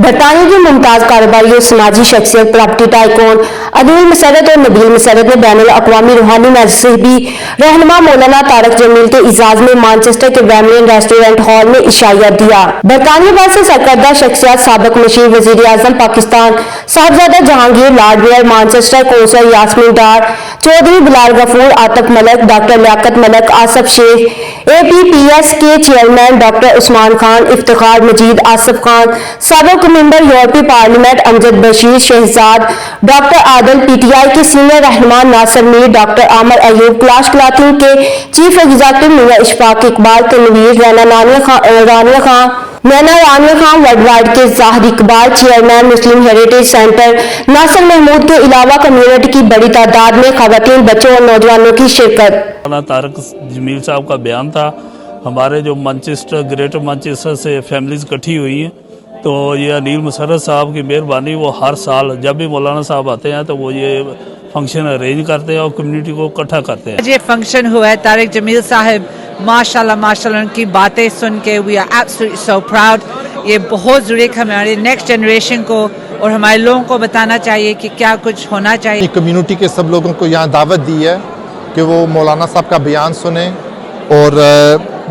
برطانیہ کی ممتاز کاروباری اور سماجی شخصیت پراپرٹی ٹائکون عدیل مسرت اور نبیل مسرت نے بین الاقوامی روحانی مذہبی رہنما مولانا طارق جمیل کے اعزاز میں مانچسٹر کے ویملین ریسٹورینٹ ہال میں عشائیہ دیا۔ برطانیہ بھر سے سرکردہ شخصیات سابق مشیر وزیر اعظم Pakistan Sahibzada Jahangir Lord Mayor Manchester Council Yasmin Dar Chaudhry Bilal Ghafoor Atif Malik doctor Liaquat Malik Asif Sheikh APPS کے چیئرمین ڈاکٹر عثمان خان افتخار مجید آصف خان سابق ممبر یورپی parliament Amjad Bashir Shahzad doctor Adil PTI کے سینئر رہنما ناصر میر ڈاکٹر عامر ایوب کلاش کلاتھنگ کے chief executive Mian Ishfaq Iqbal Tanveer Rania Khan worldwide کے ظاہر اقبال چیئرمین مسلم ہیریٹیج سینٹر ناصر محمود کے علاوہ کمیونٹی کی بڑی تعداد میں خواتین بچوں اور نوجوانوں کی شرکت۔ مولانا طارق جمیل صاحب کا بیان تھا، ہمارے جو مانچسٹر گریٹر مانچسٹر سے فیملیز اکٹھی ہوئی ہیں، تو یہ انیل مسرت صاحب کی مہربانی، وہ ہر سال جب بھی مولانا صاحب آتے ہیں تو وہ یہ فنکشن ارینج کرتے ہیں اور کمیونٹی کو اکٹھا کرتے ہیں۔ یہ فنکشن ہوا ہے طارق جمیل صاحب، ماشاءاللہ ان کی باتیں سن کے we are absolutely so proud. یہ بہت ضروری ہے ہماری نیکسٹ جنریشن کو اور ہمارے لوگوں کو بتانا چاہیے کہ کیا کچھ ہونا چاہیے۔ کمیونٹی کے سب لوگوں کو یہاں دعوت دی ہے کہ وہ مولانا صاحب کا بیان سنیں اور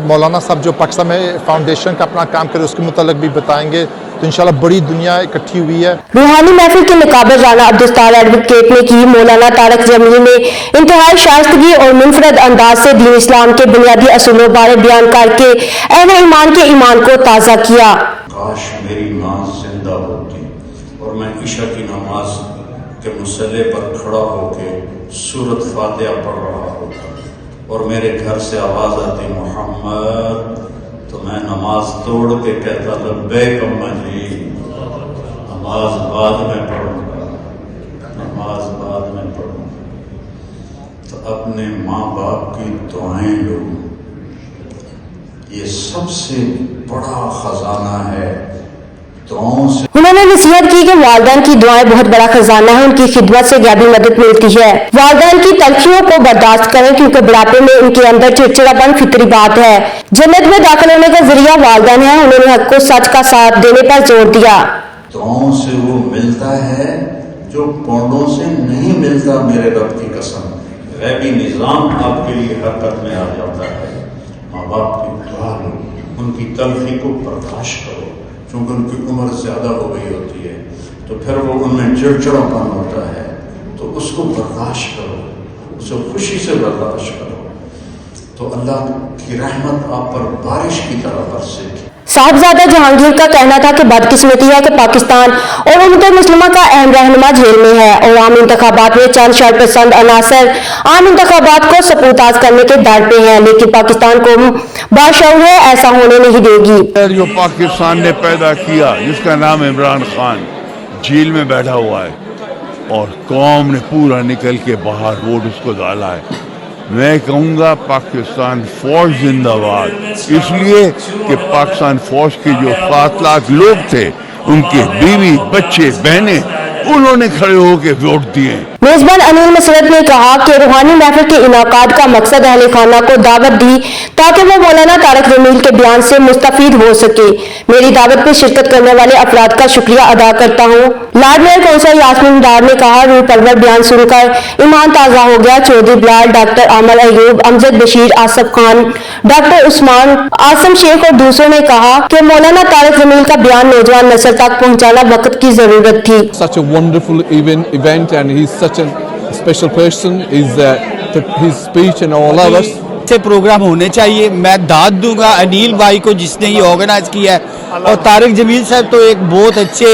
مولانا صاحب جو پاکستان میں فاؤنڈیشن کا اپنا کام کرے اس کے متعلق بھی بتائیں گے، تو انشاءاللہ بڑی دنیا اکٹھی ہوئی ہے۔ روحانی محفل کے مقابل رانا عبدالستار ایڈوکیٹ نے کی مولانا طارق جمیل نے انتہائی شائستگی اور منفرد انداز سے دین اسلام کے بنیادی اصولوں بارے بیان کر کے اہل ایمان کے ایمان کو تازہ کیا۔ کاش میری ماں زندہ ہوتی اور میں عشاء کی نماز کے مصلی پر کھڑا ہو کے سورۃ فاتحہ پڑھ رہا ہوتا اور میرے گھر سے آواز آتی محمد، تو میں نماز توڑ کے کہتا لبیک اماں جی، نماز بعد میں پڑھوں گا، نماز بعد میں پڑھوں گا۔ تو اپنے ماں باپ کی دعائیں لو، یہ سب سے بڑا خزانہ ہے۔ انہوں نے نصیحت کی کہ والدین کی دعائیں بہت بڑا خزانہ ہے، ان کی خدمت سے غیبی مدد ملتی ہے۔ والدین کی تلخیوں کو برداشت کریں کیونکہ بڑھاپے میں ان کے اندر چڑچڑاپن فطری بات ہے۔ جنت میں داخل ہونے کا ذریعہ والدین ہیں۔ انہوں نے حق کو سچ کا ساتھ دینے پر زور دیا۔ دعاؤں سے وہ ملتا ہے جو پونڈوں سے نہیں ملتا، میرے رب کی قسم۔ غیبی نظام آپ کے لیے حرکت میں آ جاتا ہے۔ ماں باپ کی دعا لو، ان کی تلخی کو برداشت کرو، چونکہ ان کی عمر زیادہ ہو گئی ہوتی ہے تو پھر وہ ان میں چڑچڑاپن ہوتا ہے، تو اس کو برداشت کرو، اسے خوشی سے برداشت کرو، تو اللہ کی رحمت آپ پر بارش کی طرح برسے گی۔ صاحبزادہ جہانگیر کا کہنا تھا کہ بدقسمتی ہے کہ پاکستان اور امت مسلمہ کا اہم رہنما جیل میں ہے اور عام انتخابات میں چند شرپسند عناصر عام انتخابات کو سپوتاز کرنے کے ڈر پہ ہیں، لیکن پاکستان کو باشعور ہے، ایسا ہونے نہیں دے گی۔ جو پاکستان نے پیدا کیا جس کا نام عمران خان جیل میں بیٹھا ہوا ہے اور قوم نے پورا نکل کے باہر ووٹ اس کو ڈالا ہے، میں کہوں گا پاکستان فوج زندہ باد، اس لیے کہ پاکستان فوج کے جو 7 لاکھ لوگ تھے، ان کے بیوی بچے بہنیں، انہوں نے کھڑے ہو کے ووٹ دیے۔ میزبان انیل مسرت نے کہا کہ روحانی محفل کے انعقاد کا مقصد اہل خانہ کو دعوت دی تاکہ وہ مولانا طارق جمیل کے بیان سے مستفید ہو سکے۔ میری دعوت پہ شرکت کرنے والے افراد کا شکریہ ادا کرتا ہوں۔ Lord Mayor council Yasmin Dar نے کہا روح پرور بیان سن کر ایمان تازہ ہو گیا۔ چودھری بلال ڈاکٹر عامر ایوب امجد بشیر آصف خان ڈاکٹر عثمان آصم شیخ اور دوسروں نے کہا کہ مولانا طارق جمیل کا بیان نوجوان نسل تک پہنچانا وقت کی ضرورت تھی۔ Such a wonderful event and he's such a special person, is his speech and all of us. سے پروگرام ہونے چاہیے۔ میں داد دوں گا انیل بھائی کو جس نے یہ آرگنائز کیا ہے، اور طارق جمیل صاحب تو ایک بہت اچھے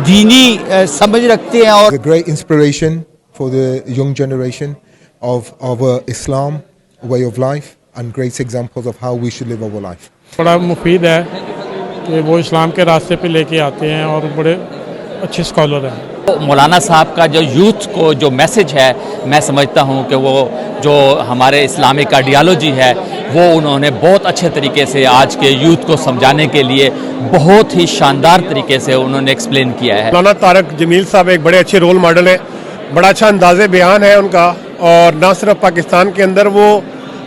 دینی سمجھ رکھتے ہیں اور a great inspiration for the young generation of our Islam way of life and great examples of how we should live our life. بڑا مفید ہے کہ وہ اسلام کے راستے پہ لے کے آتے ہیں اور بڑے اچھے اسکالر ہیں۔ مولانا صاحب کا جو یوتھ کو جو میسج ہے، میں سمجھتا ہوں کہ وہ جو ہمارے اسلامک آئیڈیالوجی ہے وہ انہوں نے بہت اچھے طریقے سے آج کے یوتھ کو سمجھانے کے لیے بہت ہی شاندار طریقے سے انہوں نے ایکسپلین کیا ہے۔ مولانا طارق جمیل صاحب ایک بڑے اچھے رول ماڈل ہیں، بڑا اچھا انداز بیان ہے ان کا، اور نہ صرف پاکستان کے اندر وہ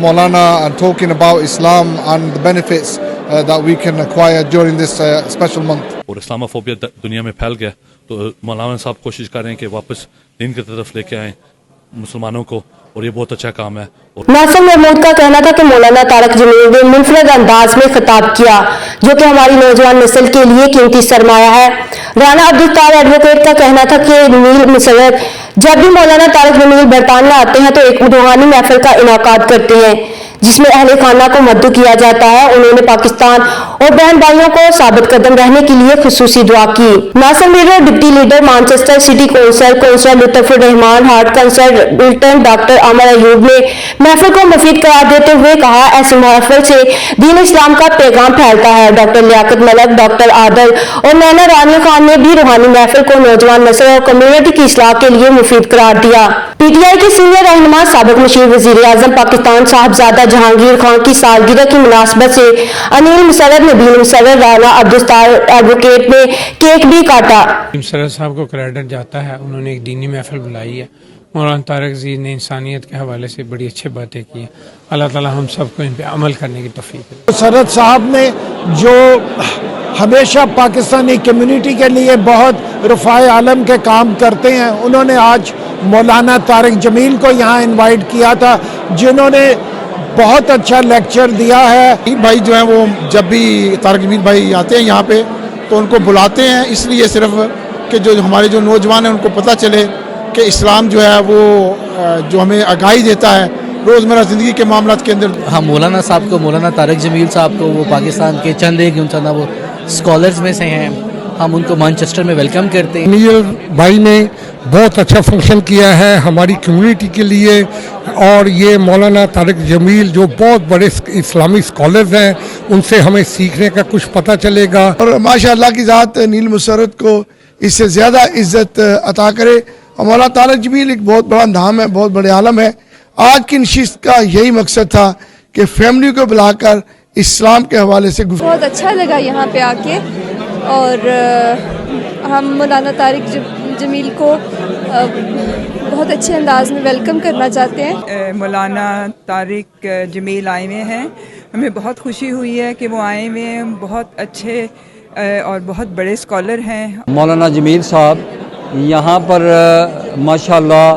Maulana talking about Islam and the benefits that we can acquire during this special month. اور اسلاموفوبیا دنیا میں پھیل گیا تو مولانا صاحب کوشش کر رہے ہیں کہ واپس دین کی طرف لے کے آئیں مسلمانوں کو، اور یہ بہت اچھا کام ہے۔ ناصر محمود کا کہنا تھا کہ مولانا طارق جمیل نے منفرد انداز میں خطاب کیا جو کہ ہماری نوجوان نسل کے لیے قیمتی سرمایہ ہے۔ رانا عبدالطاہر ایڈوکیٹ کا کہنا تھا کہ نیل مسرت جب بھی مولانا طارق جمیل برطانیہ آتے ہیں تو ایک روحانی محفل کا انعقاد کرتے ہیں جس میں اہل خانہ کو مدعو کیا جاتا ہے۔ انہوں نے پاکستان اور بہن بھائیوں کو ثابت قدم رہنے کے لیے خصوصی دعا کی۔ Nasir Mir deputy leader Manchester City Council Lutf ur-Rahman heart consultant doctor Amir Ayub نے محفل کو مفید قرار دیتے ہوئے کہا ایسی محفل سے دین اسلام کا پیغام پھیلتا ہے۔ ڈاکٹر لیاقت ملک، ڈاکٹر عادل اور نینا رانی خان نے بھی روحانی محفل کو نوجوان نسل اور کمیونٹی کی اصلاح کے لیے مفید قرار دیا۔ پی ٹی آئی کے سینئر رہنما سابق مشیر وزیر اعظم پاکستان صاحبزادہ جہانگیر خان کی سالگرہ کی مناسبت سے انیل مسرت، نبیل مسرت، رانا عبدالطاہر ایڈوکیٹ نے کیک بھی کاٹا۔ مسرت صاحب کو کریڈٹ جاتا ہے، انہوں نے ایک دینی محفل بلائی ہے۔ مولانا طارق جی نے انسانیت کے حوالے سے بڑی اچھی باتیں کی ہیں۔ اللہ تعالی ہم سب کو ان پہ عمل کرنے کی توفیق دے۔ مسرت صاحب نے جو ہمیشہ پاکستانی کمیونٹی کے لیے بہت رفع عالم کے کام کرتے ہیں، انہوں نے آج مولانا طارق جمیل کو یہاں انوائٹ کیا تھا جنہوں نے بہت اچھا لیکچر دیا ہے۔ بھائی جو ہیں وہ جب بھی طارق جمیل بھائی آتے ہیں یہاں پہ تو ان کو بلاتے ہیں اس لیے صرف کہ جو ہمارے جو نوجوان ہیں ان کو پتہ چلے کہ اسلام جو ہے وہ جو ہمیں آگاہی دیتا ہے روزمرہ زندگی کے معاملات کے اندر۔ ہم مولانا صاحب کو، مولانا طارق جمیل صاحب کو، وہ پاکستان کے چند ایک وہ اسکالرز میں سے ہیں، ہم ان کو مانچسٹر میں ویلکم کرتے ہیں۔ نیل بھائی نے بہت اچھا فنکشن کیا ہے ہماری کمیونٹی کے لیے، اور یہ مولانا طارق جمیل جو بہت بڑے اسلامی اسکالرز ہیں ان سے ہمیں سیکھنے کا کچھ پتہ چلے گا، اور ماشاء اللہ کی ذات نیل مسرت کو اس سے زیادہ عزت عطا کرے۔ اور مولانا طارق جمیل ایک بہت بڑا نام ہے، بہت بڑے عالم ہے۔ آج کی نشست کا یہی مقصد تھا کہ فیملی کو بلا کر اسلام کے حوالے سے بہت اچھا لگا یہاں پہ آ کے، اور ہم مولانا طارق جمیل کو بہت اچھے انداز میں ویلکم کرنا چاہتے ہیں۔ مولانا طارق جمیل آئے ہوئے ہیں، ہمیں بہت خوشی ہوئی ہے کہ وہ آئے ہوئے ہیں، بہت اچھے اور بہت بڑے اسکالر ہیں۔ مولانا جمیل صاحب یہاں پر ماشاءاللہ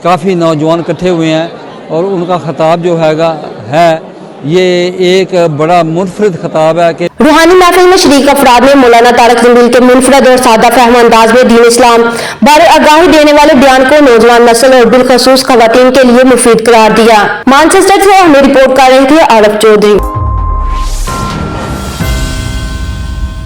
کافی نوجوان اکٹھے ہوئے ہیں، اور ان کا خطاب جو ہے یہ ایک بڑا منفرد خطاب ہے کہ روحانی محفل میں شریک افراد نے مولانا طارق جمیل کے منفرد اور سادہ فہم انداز میں دین اسلام بارے آگاہی دینے والے بیان کو نوجوان نسل اور بالخصوص خواتین کے لیے مفید قرار دیا۔ مانچسٹر سے ہمیں رپورٹ کر رہے تھے عارف چودھری۔